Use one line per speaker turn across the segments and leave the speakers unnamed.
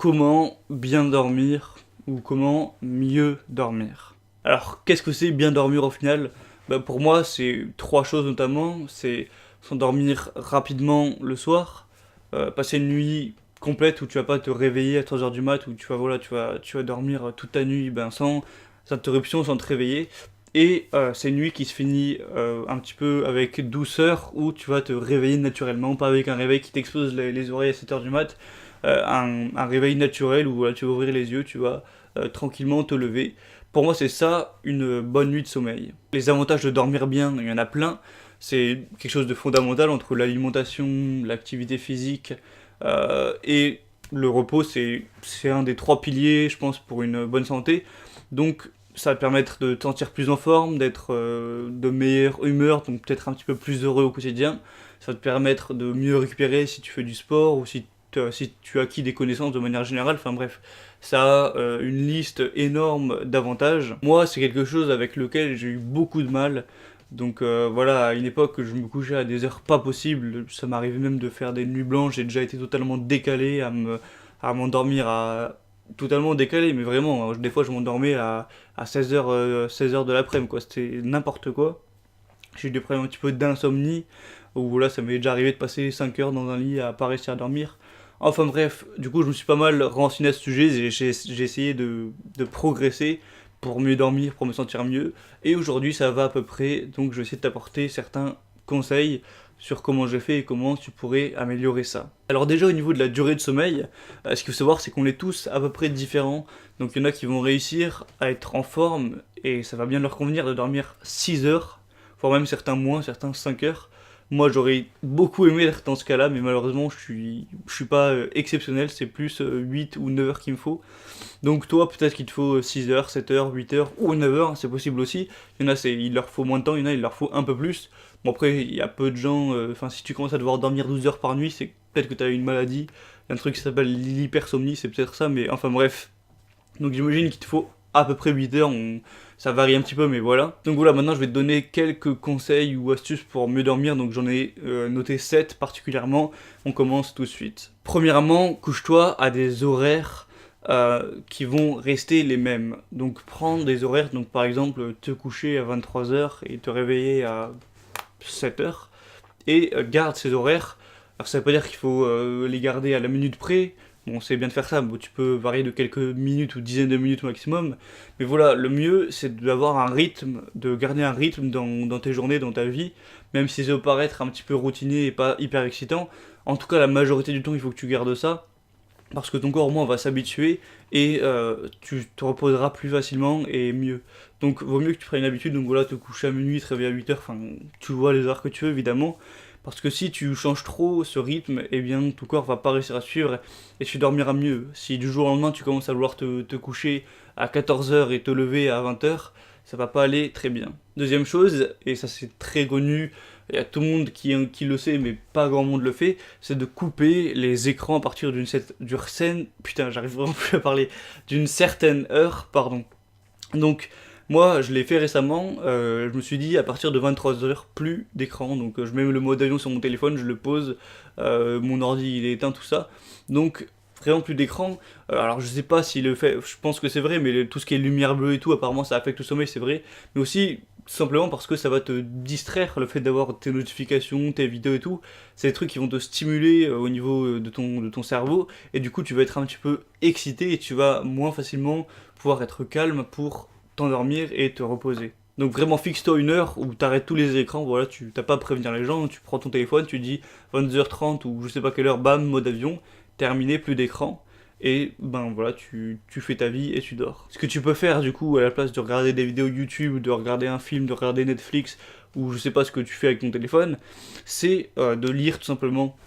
comment bien dormir ou comment mieux dormir. Alors, qu'est-ce que c'est bien dormir au final? Pour moi, c'est trois choses notamment. C'est s'endormir rapidement le soir, passer une nuit complète où tu vas pas te réveiller à 3 heures du mat, où tu vas dormir toute ta nuit sans interruption, sans te réveiller. Et c'est une nuit qui se finit un petit peu avec douceur, où tu vas te réveiller naturellement, pas avec un réveil qui t'explose les oreilles à 7 heures du mat, un réveil naturel où voilà, tu vas ouvrir les yeux, tu vas tranquillement te lever. Pour moi, c'est ça une bonne nuit de sommeil. Les avantages de dormir bien, il y en a plein. C'est quelque chose de fondamental entre l'alimentation, l'activité physique et le repos. C'est un des trois piliers, je pense, pour une bonne santé. Donc, ça va te permettre de te sentir plus en forme, d'être de meilleure humeur, donc peut-être un petit peu plus heureux au quotidien. Ça va te permettre de mieux récupérer si tu fais du sport ou si tu as acquis des connaissances de manière générale. Enfin bref, ça a une liste énorme d'avantages. Moi, c'est quelque chose avec lequel j'ai eu beaucoup de mal. Donc voilà, à une époque, je me couchais à des heures pas possibles. Ça m'arrivait même de faire des nuits blanches. J'ai déjà été totalement décalé à m'endormir à totalement décalé, mais vraiment, des fois je m'endormais à 16h de l'après-midi, quoi. C'était n'importe quoi. J'ai eu des problèmes un petit peu d'insomnie, où là ça m'est déjà arrivé de passer 5 heures dans un lit à pas réussir à dormir. Enfin bref, du coup je me suis pas mal renseigné à ce sujet, j'ai essayé de progresser pour mieux dormir, pour me sentir mieux, et aujourd'hui ça va à peu près, donc je vais essayer de t'apporter certains conseils sur comment j'ai fait et comment tu pourrais améliorer ça. Alors déjà au niveau de la durée de sommeil, ce qu'il faut savoir c'est qu'on est tous à peu près différents, donc il y en a qui vont réussir à être en forme, et ça va bien leur convenir de dormir 6 heures, voire même certains moins, certains 5 heures. Moi j'aurais beaucoup aimé être dans ce cas-là, mais malheureusement je suis pas exceptionnel, c'est plus 8 ou 9 heures qu'il me faut. Donc toi peut-être qu'il te faut 6 heures, 7 heures, 8 heures ou 9 heures, c'est possible aussi. Il y en a il leur faut moins de temps, il y en a il leur faut un peu plus. Bon après il y a peu de gens, enfin si tu commences à devoir dormir 12 heures par nuit, c'est peut-être que tu as une maladie, il y a un truc qui s'appelle l'hypersomnie, c'est peut-être ça, mais enfin bref. Donc j'imagine qu'il te faut à peu près 8 heures, ça varie un petit peu mais voilà. Donc voilà, maintenant je vais te donner quelques conseils ou astuces pour mieux dormir, donc j'en ai noté 7 particulièrement, on commence tout de suite. Premièrement, couche-toi à des horaires qui vont rester les mêmes. Donc prends des horaires, donc par exemple te coucher à 23 heures et te réveiller à 7 heures, et garde ces horaires. Alors ça veut pas dire qu'il faut les garder à la minute près, bon c'est bien de faire ça, bon, tu peux varier de quelques minutes ou dizaines de minutes maximum, mais voilà, le mieux c'est d'avoir un rythme, de garder un rythme dans tes journées, dans ta vie, même si ça peut paraître un petit peu routinier et pas hyper excitant, en tout cas la majorité du temps il faut que tu gardes ça, parce que ton corps au moins va s'habituer et tu te reposeras plus facilement et mieux. Donc vaut mieux que tu prennes une habitude, donc voilà, te coucher à minuit, te réveiller à 8 heures, enfin tu vois les heures que tu veux évidemment, parce que si tu changes trop ce rythme, eh bien ton corps va pas réussir à suivre et tu dormiras mieux. Si du jour au lendemain tu commences à vouloir te coucher à 14 heures et te lever à 20 heures, ça va pas aller très bien. Deuxième chose, et ça c'est très connu, il y a tout le monde qui le sait, mais pas grand monde le fait, c'est de couper les écrans à partir putain, j'arrive vraiment plus à parler, d'une certaine heure, pardon. Donc, moi, je l'ai fait récemment, je me suis dit, à partir de 23 heures, plus d'écran, donc je mets le mode avion sur mon téléphone, je le pose, mon ordi, il est éteint, tout ça, donc vraiment plus d'écran. Alors je sais pas s'il le fait, je pense que c'est vrai, mais tout ce qui est lumière bleue et tout, apparemment ça affecte le sommeil, c'est vrai, mais aussi simplement parce que ça va te distraire, le fait d'avoir tes notifications, tes vidéos et tout, c'est des trucs qui vont te stimuler au niveau de ton cerveau, et du coup tu vas être un petit peu excité et tu vas moins facilement pouvoir être calme pour t'endormir et te reposer. Donc vraiment fixe-toi une heure où t'arrêtes tous les écrans, voilà, tu t'as pas à prévenir les gens, tu prends ton téléphone, tu dis 22h30 ou je sais pas quelle heure, bam, mode avion, terminé, plus d'écran, et ben voilà, tu fais ta vie et tu dors. Ce que tu peux faire du coup, à la place de regarder des vidéos YouTube, de regarder un film, de regarder Netflix, ou je sais pas ce que tu fais avec ton téléphone, c'est de lire tout simplement.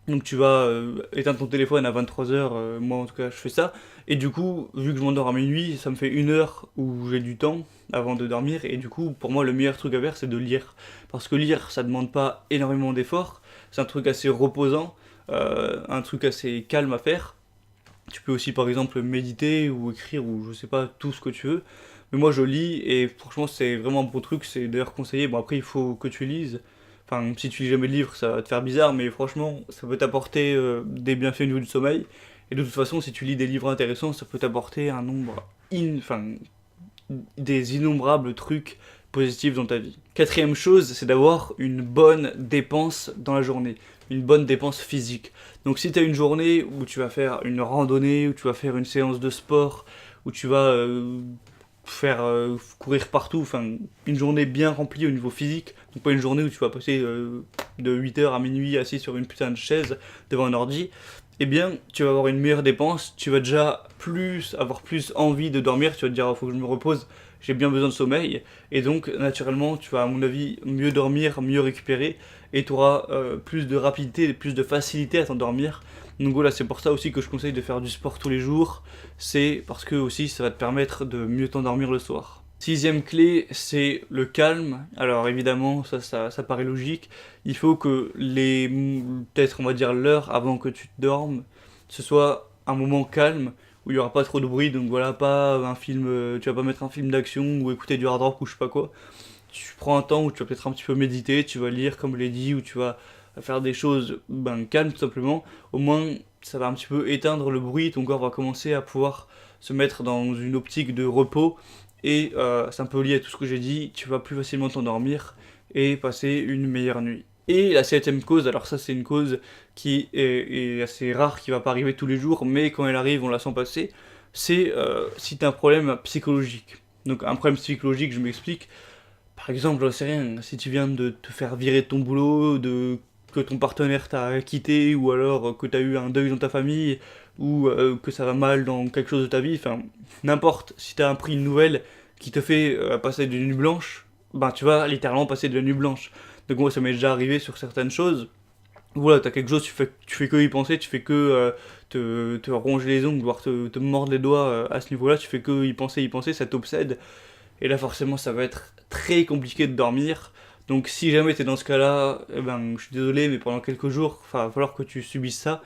Donc tu vas éteindre ton téléphone à 23 heures, moi en tout cas je fais ça, et du coup, vu que je m'endors à minuit, ça me fait une heure où j'ai du temps avant de dormir, et du coup, pour moi, le meilleur truc à faire, c'est de lire. Parce que lire, ça demande pas énormément d'efforts, c'est un truc assez reposant, un truc assez calme à faire. Tu peux aussi par exemple méditer ou écrire ou je sais pas, tout ce que tu veux. Mais moi je lis et franchement c'est vraiment un bon truc, c'est d'ailleurs conseillé. Bon après il faut que tu lises. Enfin si tu lis jamais de livre ça va te faire bizarre mais franchement ça peut t'apporter des bienfaits au niveau du sommeil. Et de toute façon, si tu lis des livres intéressants, ça peut t'apporter un nombre, des innombrables trucs positifs dans ta vie. Quatrième chose, c'est d'avoir une bonne dépense dans la journée, une bonne dépense physique. Donc si tu as une journée où tu vas faire une randonnée, où tu vas faire une séance de sport, où tu vas faire courir partout, enfin une journée bien remplie au niveau physique, donc pas une journée où tu vas passer de 8h à minuit assis sur une putain de chaise devant un ordi, eh bien tu vas avoir une meilleure dépense, tu vas déjà avoir plus envie de dormir, tu vas te dire, il faut que je me repose, j'ai bien besoin de sommeil, et donc naturellement tu vas à mon avis mieux dormir, mieux récupérer, et tu auras plus de rapidité, plus de facilité à t'endormir. Donc voilà, c'est pour ça aussi que je conseille de faire du sport tous les jours, c'est parce que aussi ça va te permettre de mieux t'endormir le soir. Sixième clé, c'est le calme. Alors évidemment, ça paraît logique. Il faut que peut-être on va dire l'heure avant que tu te dormes, ce soit un moment calme où il y aura pas trop de bruit. Donc voilà, pas un film, tu vas pas mettre un film d'action ou écouter du hard rock ou je sais pas quoi. Tu prends un temps où tu vas peut-être un petit peu méditer, tu vas lire comme je l'ai dit, ou tu vas faire des choses calmes tout simplement. Au moins, ça va un petit peu éteindre le bruit, ton corps va commencer à pouvoir se mettre dans une optique de repos et c'est un peu lié à tout ce que j'ai dit, tu vas plus facilement t'endormir et passer une meilleure nuit. Et la septième cause, alors ça c'est une cause qui est assez rare, qui va pas arriver tous les jours, mais quand elle arrive on la sent passer, c'est si tu as un problème psychologique. Donc un problème psychologique, je m'explique, par exemple, j'en sais rien, si tu viens de te faire virer de ton boulot, que ton partenaire t'a quitté, ou alors que t'as eu un deuil dans ta famille, ou que ça va mal dans quelque chose de ta vie, enfin, n'importe, si t'as appris une nouvelle qui te fait passer de nuit blanche, ben tu vas littéralement passer de la nuit blanche. Donc moi ça m'est déjà arrivé sur certaines choses. Voilà, t'as quelque chose, tu fais que y penser, tu fais que te ronger les ongles, voire te mordre les doigts à ce niveau-là, tu fais que y penser, ça t'obsède. Et là, forcément, ça va être très compliqué de dormir. Donc, si jamais t'es dans ce cas-là, eh ben, je suis désolé, mais pendant quelques jours, il va falloir que tu subisses ça.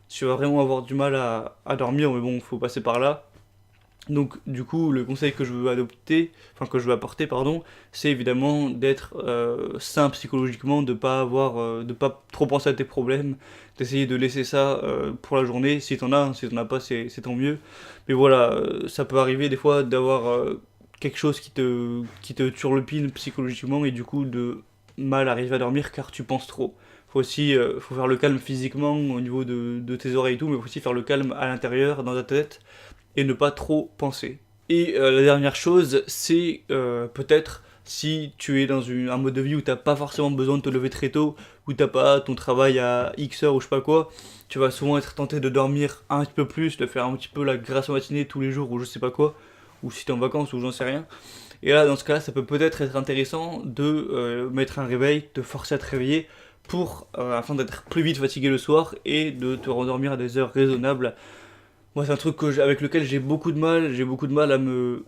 Tu vas vraiment avoir du mal à dormir, mais bon, faut passer par là. Donc, du coup, le conseil que je veux que je veux apporter, pardon, c'est évidemment d'être sain psychologiquement, de pas trop penser à tes problèmes, d'essayer de laisser ça pour la journée. Si t'en as, hein, si t'en as pas, c'est tant mieux. Mais voilà, ça peut arriver des fois d'avoir quelque chose qui te turlupine psychologiquement et du coup de mal arriver à dormir car tu penses trop. Faut faire le calme physiquement au niveau de tes oreilles et tout, mais faut aussi faire le calme à l'intérieur, dans ta tête, et ne pas trop penser. Et la dernière chose, c'est peut-être si tu es dans un mode de vie où t'as pas forcément besoin de te lever très tôt, où t'as pas ton travail à X heures ou je sais pas quoi, tu vas souvent être tenté de dormir un petit peu plus, de faire un petit peu la grasse matinée tous les jours ou je sais pas quoi, ou si t'es en vacances ou j'en sais rien. Et là, dans ce cas-là, ça peut peut-être être intéressant de mettre un réveil, te forcer à te réveiller afin d'être plus vite fatigué le soir et de te rendormir à des heures raisonnables. Moi, c'est un truc avec lequel j'ai beaucoup de mal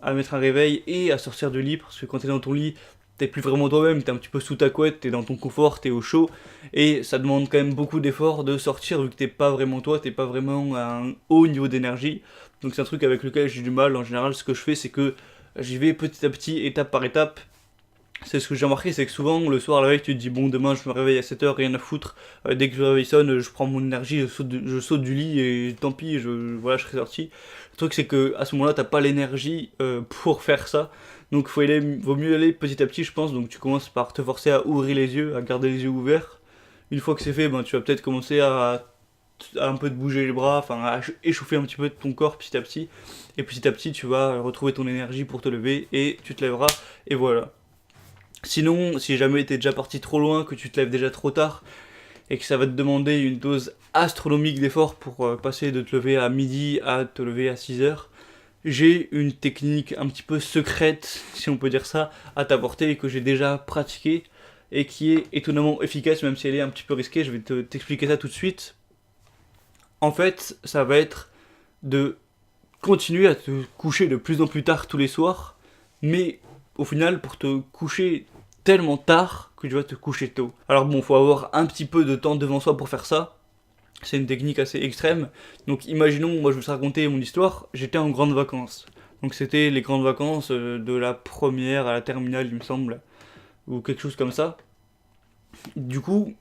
à mettre un réveil et à sortir du lit parce que quand t'es dans ton lit, t'es plus vraiment toi-même, t'es un petit peu sous ta couette, t'es dans ton confort, t'es au chaud et ça demande quand même beaucoup d'efforts de sortir vu que t'es pas vraiment toi, t'es pas vraiment à un haut niveau d'énergie. Donc c'est un truc avec lequel j'ai du mal. En général, ce que je fais, c'est que j'y vais petit à petit, étape par étape. C'est ce que j'ai remarqué, c'est que souvent le soir la veille tu te dis bon demain je me réveille à 7h, rien à foutre, dès que le réveil sonne je prends mon énergie, je saute du lit et tant pis, voilà je serai sorti. Le truc c'est que à ce moment là t'as pas l'énergie pour faire ça, donc vaut mieux aller petit à petit je pense, donc tu commences par te forcer à ouvrir les yeux, à garder les yeux ouverts. Une fois que c'est fait, ben, tu vas peut-être commencer à un peu te bouger les bras, enfin à échauffer un petit peu ton corps et petit à petit tu vas retrouver ton énergie pour te lever et tu te lèveras et voilà. Sinon, si jamais t'es déjà parti trop loin, que tu te lèves déjà trop tard, et que ça va te demander une dose astronomique d'effort pour passer de te lever à midi à te lever à 6h, j'ai une technique un petit peu secrète, si on peut dire ça, à t'apporter et que j'ai déjà pratiquée, et qui est étonnamment efficace, même si elle est un petit peu risquée, je vais t'expliquer ça tout de suite. En fait, ça va être de continuer à te coucher de plus en plus tard tous les soirs, mais au final, pour te coucher tellement tard que tu vas te coucher tôt. Alors bon, faut avoir un petit peu de temps devant soi pour faire ça. C'est une technique assez extrême. Donc imaginons, moi je vous raconter mon histoire, j'étais en grandes vacances. Donc c'était les grandes vacances de la première à la terminale, il me semble, ou quelque chose comme ça. Du coup,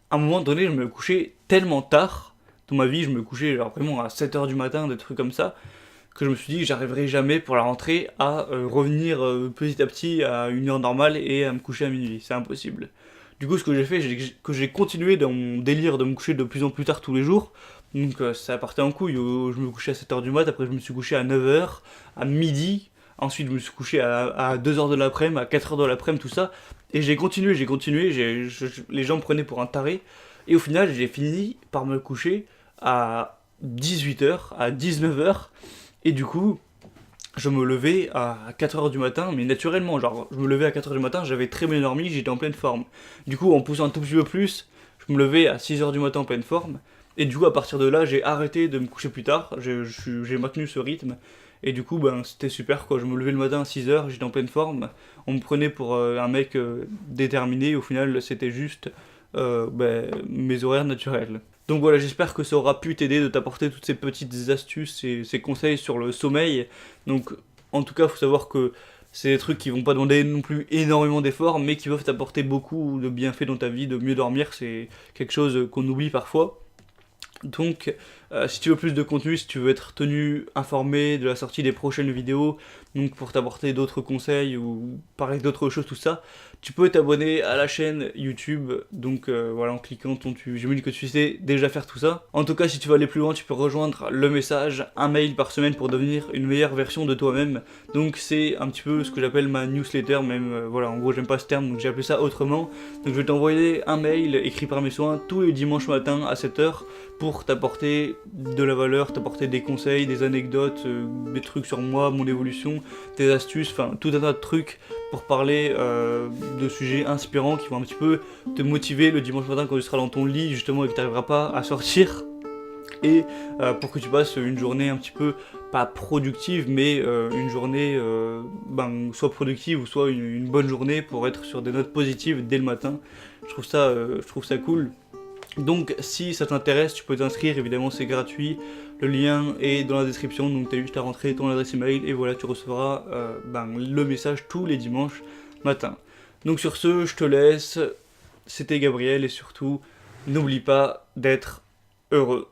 à un moment donné, je me couchais tellement tard dans ma vie, je me couchais genre vraiment à 7h du matin, des trucs comme ça, que je me suis dit que j'arriverai jamais pour la rentrée à revenir petit à petit à une heure normale et à me coucher à minuit. C'est impossible. Du coup, ce que j'ai fait, c'est que j'ai continué dans mon délire de me coucher de plus en plus tard tous les jours. Donc ça partait en couille, je me couchais à 7h du mat, après je me suis couché à 9h, à midi, ensuite je me suis couché à 2h de l'après-midi, à 4h de l'après-midi, tout ça. Et j'ai continué, les gens me prenaient pour un taré. Et au final, j'ai fini par me coucher à 18h, à 19h. Et du coup, je me levais à 4h du matin, mais naturellement, genre, je me levais à 4h du matin, j'avais très bien dormi, j'étais en pleine forme. Du coup, en poussant un tout petit peu plus, je me levais à 6h du matin en pleine forme. Et du coup, à partir de là, j'ai arrêté de me coucher plus tard, j'ai maintenu ce rythme. Et du coup, ben, c'était super, quoi. Je me levais le matin à 6h, j'étais en pleine forme. On me prenait pour un mec déterminé, au final, c'était juste ben, mes horaires naturels. Donc voilà, j'espère que ça aura pu t'aider, de t'apporter toutes ces petites astuces et ces conseils sur le sommeil. Donc en tout cas, il faut savoir que c'est des trucs qui vont pas demander non plus énormément d'efforts, mais qui peuvent t'apporter beaucoup de bienfaits dans ta vie, de mieux dormir, c'est quelque chose qu'on oublie parfois. Donc, si tu veux plus de contenu, si tu veux être tenu informé de la sortie des prochaines vidéos, donc pour t'apporter d'autres conseils ou parler d'autres choses, tout ça, tu peux t'abonner à la chaîne YouTube, donc voilà, en cliquant j'imagine que tu sais déjà faire tout ça. En tout cas, si tu veux aller plus loin, tu peux rejoindre le message, un mail par semaine pour devenir une meilleure version de toi-même. Donc c'est un petit peu ce que j'appelle ma newsletter, même, voilà, en gros j'aime pas ce terme, donc j'ai appelé ça autrement. Donc je vais t'envoyer un mail écrit par mes soins tous les dimanches matin à 7h pour t'apporter de la valeur, t'apporter des conseils, des anecdotes, des trucs sur moi, mon évolution, des astuces, enfin tout un tas de trucs pour parler de sujets inspirants qui vont un petit peu te motiver le dimanche matin quand tu seras dans ton lit justement et que tu n'arriveras pas à sortir. Et pour que tu passes une journée un petit peu, pas productive, mais une journée soit productive ou soit une bonne journée pour être sur des notes positives dès le matin. Je trouve ça cool. Donc si ça t'intéresse, tu peux t'inscrire, évidemment c'est gratuit, le lien est dans la description, donc t'as juste à rentrer ton adresse email et voilà, tu recevras le message tous les dimanches matin. Donc sur ce, je te laisse, c'était Gabriel et surtout, n'oublie pas d'être heureux.